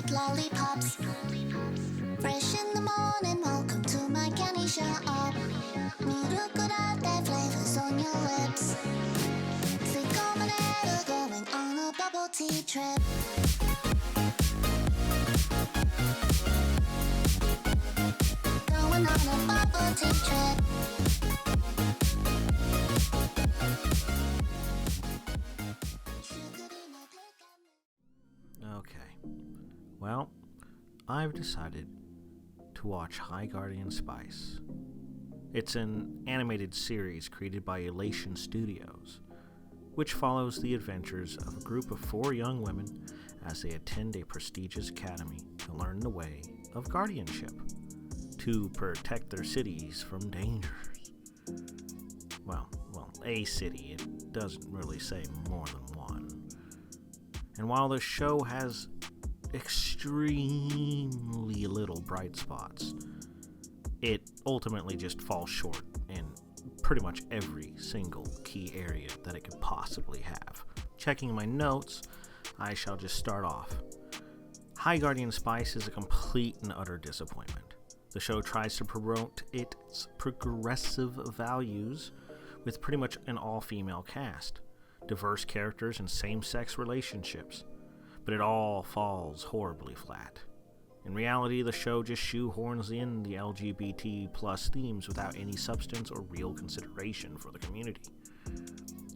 with lollipops. Fresh in the morning, welcome to my candy shop. 무르끄러대 flavors on your lips. 새콤한 애를 going on a bubble tea trip. Going on a bubble tea trip. Okay, well, I've decided to watch High Guardian Spice. It's an animated series created by Elation Studios, which follows the adventures of a group of 4 young women as they attend a prestigious academy to learn the way of guardianship, to protect their cities from dangers. Well, a city. It doesn't really say more than one. And while the show has extremely little bright spots, it ultimately just falls short in pretty much every single key area that it could possibly have. Checking my notes, I shall just start off. High Guardian Spice is a complete and utter disappointment. The show tries to promote its progressive values with pretty much an all-female cast, diverse characters, and same-sex relationships, but it all falls horribly flat. In reality, the show just shoehorns in the LGBT plus themes without any substance or real consideration for the community.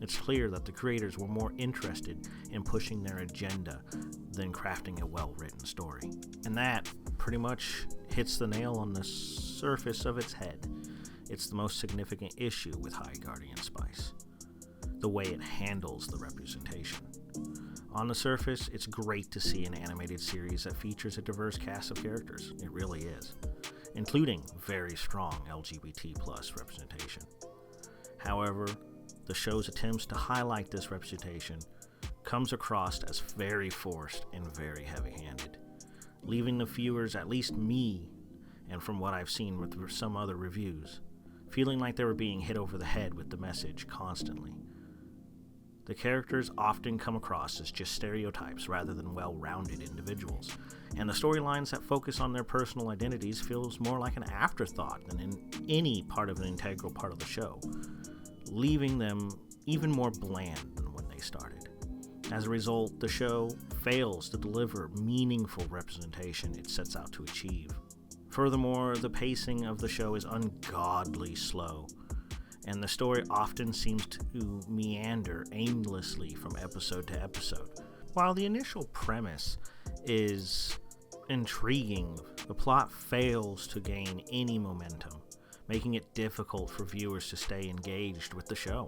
It's clear that the creators were more interested in pushing their agenda than crafting a well-written story. And that pretty much hits the nail on the surface of its head. It's the most significant issue with High Guardian Spice: the way it handles the representation. On the surface, it's great to see an animated series that features a diverse cast of characters. It really is, including very strong LGBT plus representation. However, the show's attempts to highlight this representation comes across as very forced and very heavy-handed, leaving the viewers, at least me, and from what I've seen with some other reviews, feeling like they were being hit over the head with the message constantly. The characters often come across as just stereotypes rather than well-rounded individuals, and the storylines that focus on their personal identities feels more like an afterthought than any part of an integral part of the show, leaving them even more bland than when they started. As a result, the show fails to deliver meaningful representation it sets out to achieve. Furthermore, the pacing of the show is ungodly slow, and the story often seems to meander aimlessly from episode to episode. While the initial premise is intriguing, the plot fails to gain any momentum, making it difficult for viewers to stay engaged with the show.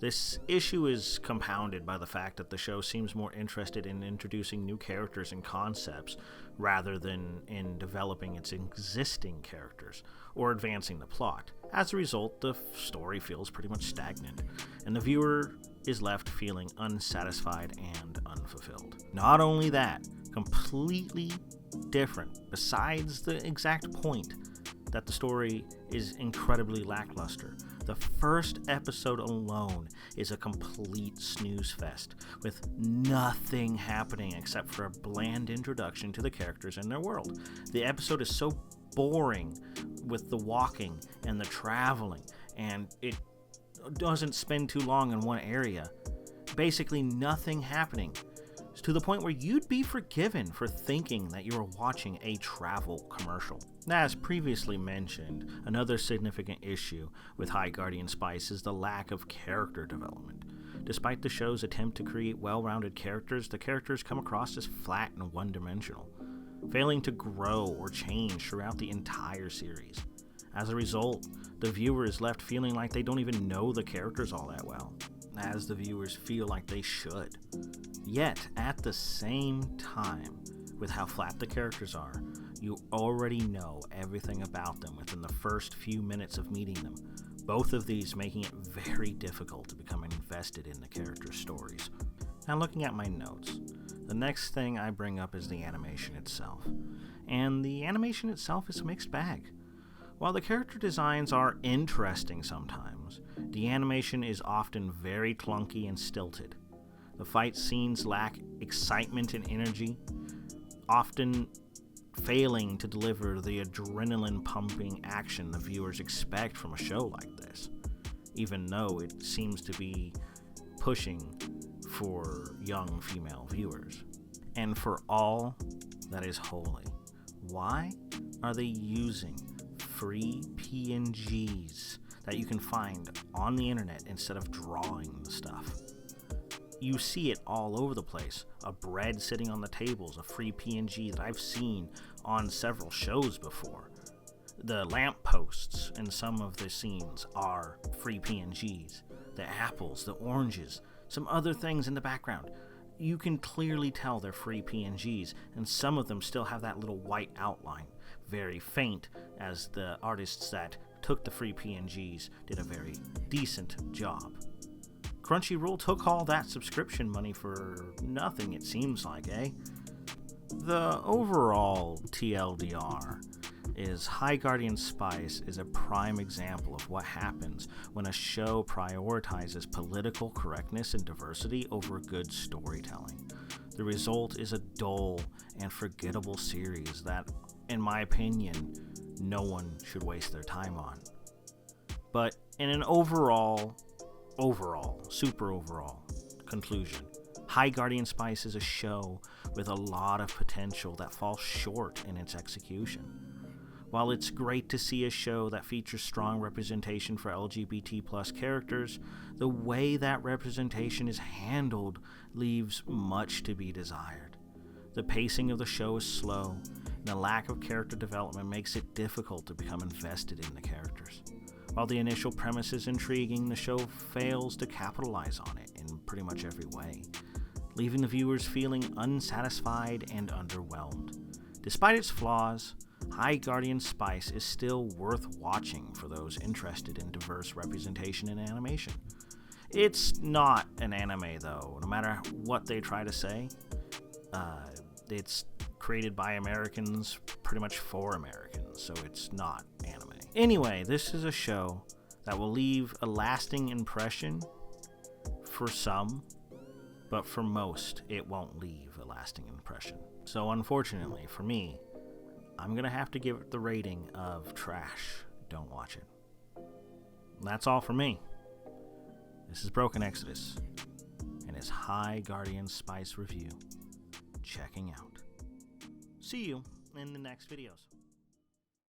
This issue is compounded by the fact that the show seems more interested in introducing new characters and concepts rather than in developing its existing characters or advancing the plot. As a result, the story feels pretty much stagnant, and the viewer is left feeling unsatisfied and unfulfilled. Not only that, completely different, besides the exact point that the story is incredibly lackluster. The first episode alone is a complete snooze fest, with nothing happening except for a bland introduction to the characters and their world. The episode is so boring with the walking and the traveling, and it doesn't spend too long in one area. Basically nothing happening, to the point where you'd be forgiven for thinking that you were watching a travel commercial. As previously mentioned, another significant issue with High Guardian Spice is the lack of character development. Despite the show's attempt to create well-rounded characters, the characters come across as flat and one-dimensional, failing to grow or change throughout the entire series. As a result, the viewer is left feeling like they don't even know the characters all that well, as the viewers feel like they should. Yet, at the same time, with how flat the characters are, you already know everything about them within the first few minutes of meeting them, both of these making it very difficult to become invested in the characters' stories. Now, looking at my notes, the next thing I bring up is the animation itself. And the animation itself is a mixed bag. While the character designs are interesting sometimes, the animation is often very clunky and stilted. The fight scenes lack excitement and energy. often failing to deliver the adrenaline-pumping action the viewers expect from a show like this, even though it seems to be pushing for young female viewers. And for all that is holy, why are they using free PNGs that you can find on the internet instead of drawing the stuff? You see it all over the place. A bread sitting on the tables, a free PNG that I've seen on several shows before. The lampposts in some of the scenes are free PNGs. The apples, the oranges, some other things in the background. You can clearly tell they're free PNGs, and some of them still have that little white outline. Very faint, as the artists that took the free PNGs did a very decent job. Crunchyroll took all that subscription money for nothing, it seems like, eh? The overall TLDR is High Guardian Spice is a prime example of what happens when a show prioritizes political correctness and diversity over good storytelling. The result is a dull and forgettable series that, in my opinion, no one should waste their time on. But in an overall conclusion, High Guardian Spice is a show with a lot of potential that falls short in its execution. While it's great to see a show that features strong representation for LGBT plus characters, the way that representation is handled leaves much to be desired. The pacing of the show is slow, and the lack of character development makes it difficult to become invested in the characters. While the initial premise is intriguing, the show fails to capitalize on it in pretty much every way, leaving the viewers feeling unsatisfied and underwhelmed. Despite its flaws, High Guardian Spice is still worth watching for those interested in diverse representation in animation. It's not an anime, though, no matter what they try to say. It's created by Americans, pretty much for Americans, so it's not anime. Anyway, this is a show that will leave a lasting impression for some, but for most, it won't leave a lasting impression. So unfortunately, for me, I'm going to have to give it the rating of trash. Don't watch it. That's all for me. This is Broken Exodus, and his High Guardian Spice review. Checking out. See you in the next videos.